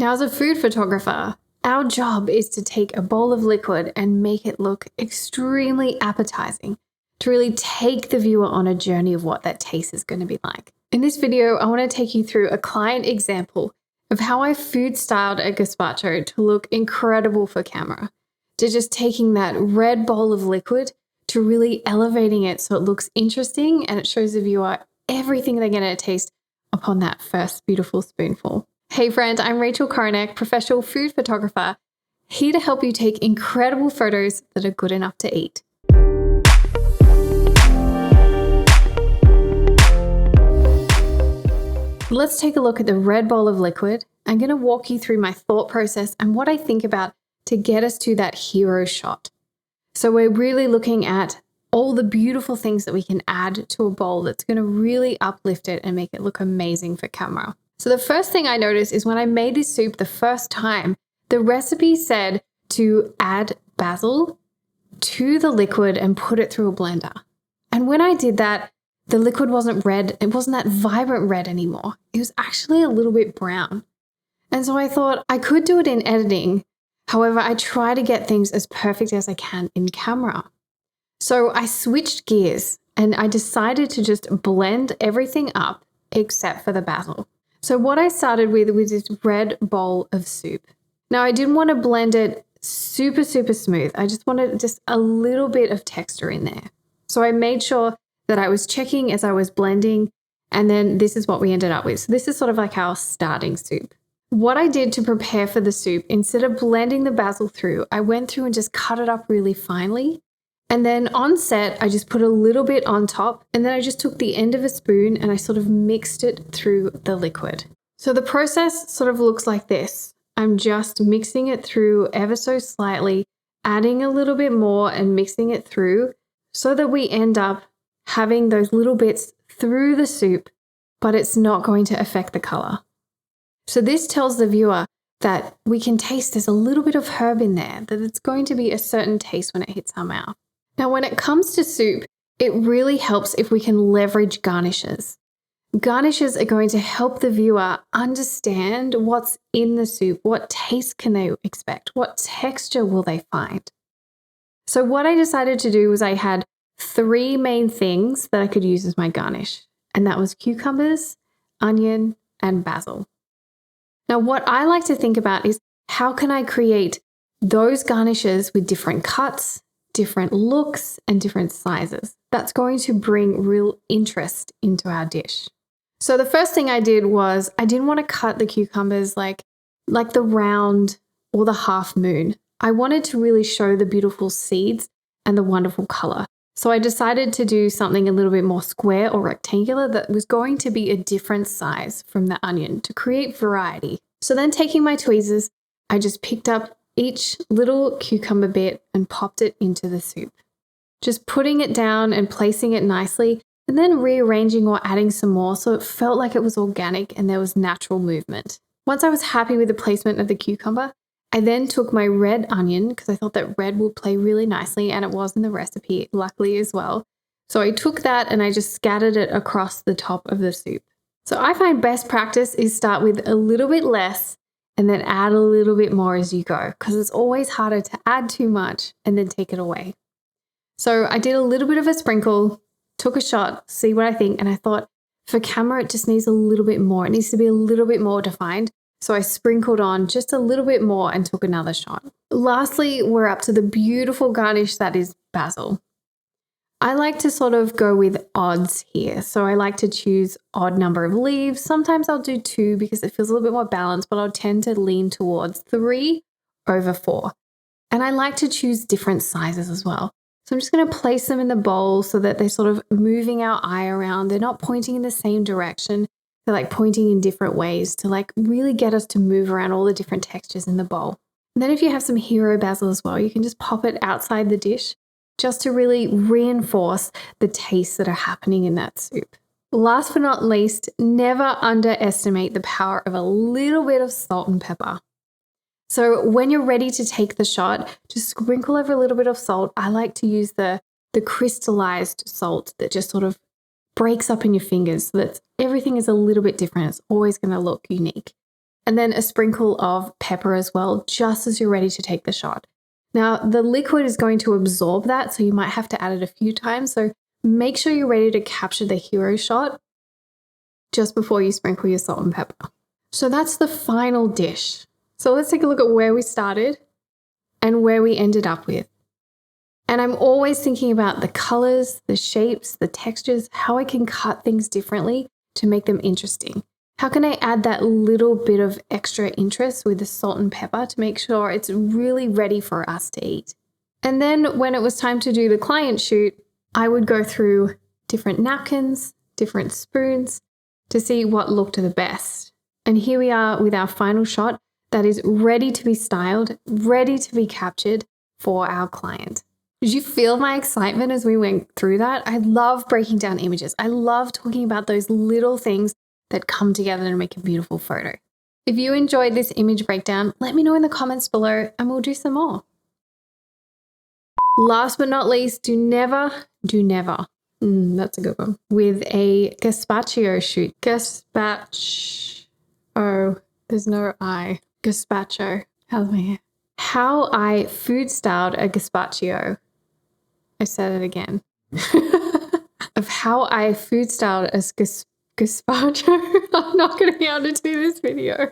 Now, as a food photographer, our job is to take a bowl of liquid and make it look extremely appetizing, to really take the viewer on a journey of what that taste is going to be like. In this video, I want to take you through a client example of how I food styled a gazpacho to look incredible for camera, to just taking that red bowl of liquid to really elevating it so it looks interesting and it shows the viewer everything they're going to taste upon that first beautiful spoonful. Hey friend, I'm Rachel Koronek, professional food photographer, here to help you take incredible photos that are good enough to eat. Let's take a look at the red bowl of liquid. I'm going to walk you through my thought process and what I think about to get us to that hero shot. So we're really looking at all the beautiful things that we can add to a bowl that's going to really uplift it and make it look amazing for camera. So the first thing I noticed is when I made this soup the first time, the recipe said to add basil to the liquid and put it through a blender. And when I did that, the liquid wasn't red. It wasn't that vibrant red anymore. It was actually a little bit brown. And so I thought I could do it in editing. However, I try to get things as perfect as I can in camera. So I switched gears and I decided to just blend everything up except for the basil. So what I started with was this red bowl of soup. Now I didn't want to blend it super smooth. I just wanted just a little bit of texture in there. So I made sure that I was checking as I was blending, and then this is what we ended up with. So this is sort of like our starting soup. What I did to prepare for the soup, instead of blending the basil through, I went through and just cut it up really finely. And then on set, I just put a little bit on top, and then I just took the end of a spoon and I sort of mixed it through the liquid. So the process sort of looks like this. I'm just mixing it through ever so slightly, adding a little bit more and mixing it through so that we end up having those little bits through the soup, but it's not going to affect the color. So this tells the viewer that we can taste there's a little bit of herb in there, that it's going to be a certain taste when it hits our mouth. Now, when it comes to soup, it really helps if we can leverage garnishes. Garnishes are going to help the viewer understand what's in the soup, what taste can they expect, what texture will they find. So what I decided to do was I had 3 main things that I could use as my garnish, and that was cucumbers, onion, and basil. Now, what I like to think about is how can I create those garnishes with different cuts, different looks, and different sizes. That's going to bring real interest into our dish. So the first thing I did was I didn't want to cut the cucumbers like the round or the half moon. I wanted to really show the beautiful seeds and the wonderful color. So I decided to do something a little bit more square or rectangular that was going to be a different size from the onion to create variety. So then taking my tweezers, I just picked up each little cucumber bit and popped it into the soup. Just putting it down and placing it nicely and then rearranging or adding some more so it felt like it was organic and there was natural movement. Once I was happy with the placement of the cucumber, I then took my red onion because I thought that red would play really nicely, and it was in the recipe, luckily as well. So I took that and I just scattered it across the top of the soup. So I find best practice is start with a little bit less and then add a little bit more as you go, because it's always harder to add too much and then take it away. So I did a little bit of a sprinkle, took a shot, see what I think, and I thought for camera it just needs a little bit more. It needs to be a little bit more defined. So I sprinkled on just a little bit more and took another shot. Lastly, we're up to the beautiful garnish that is basil. I like to sort of go with odds here. So I like to choose odd number of leaves. Sometimes I'll do 2 because it feels a little bit more balanced, but I'll tend to lean towards 3 over 4. And I like to choose different sizes as well. So I'm just going to place them in the bowl so that they're sort of moving our eye around. They're not pointing in the same direction. They're like pointing in different ways to like really get us to move around all the different textures in the bowl. And then if you have some hero basil as well, you can just pop it outside the dish just to really reinforce the tastes that are happening in that soup. Last but not least, never underestimate the power of a little bit of salt and pepper. So when you're ready to take the shot, just sprinkle over a little bit of salt. I like to use the crystallized salt that just sort of breaks up in your fingers so that everything is a little bit different. It's always going to look unique. and then a sprinkle of pepper as well, just as you're ready to take the shot. Now, the liquid is going to absorb that, so you might have to add it a few times. So make sure you're ready to capture the hero shot just before you sprinkle your salt and pepper. So that's the final dish. So let's take a look at where we started and where we ended up with. And I'm always thinking about the colors, the shapes, the textures, how I can cut things differently to make them interesting. How can I add that little bit of extra interest with the salt and pepper to make sure it's really ready for us to eat? And then when it was time to do the client shoot, I would go through different napkins, different spoons to see what looked the best. And here we are with our final shot that is ready to be styled, ready to be captured for our client. Did you feel my excitement as we went through that? I love breaking down images. I love talking about those little things that come together to make a beautiful photo. If you enjoyed this image breakdown, let me know in the comments below and we'll do some more. Last but not least, do never, that's a good one, with a gazpacho shoot. Gazpacho, there's no I. Gazpacho, how's my hair? How I food styled a gazpacho. I said it again. Of how I food styled a gazpacho. I'm not going to be able to do this video.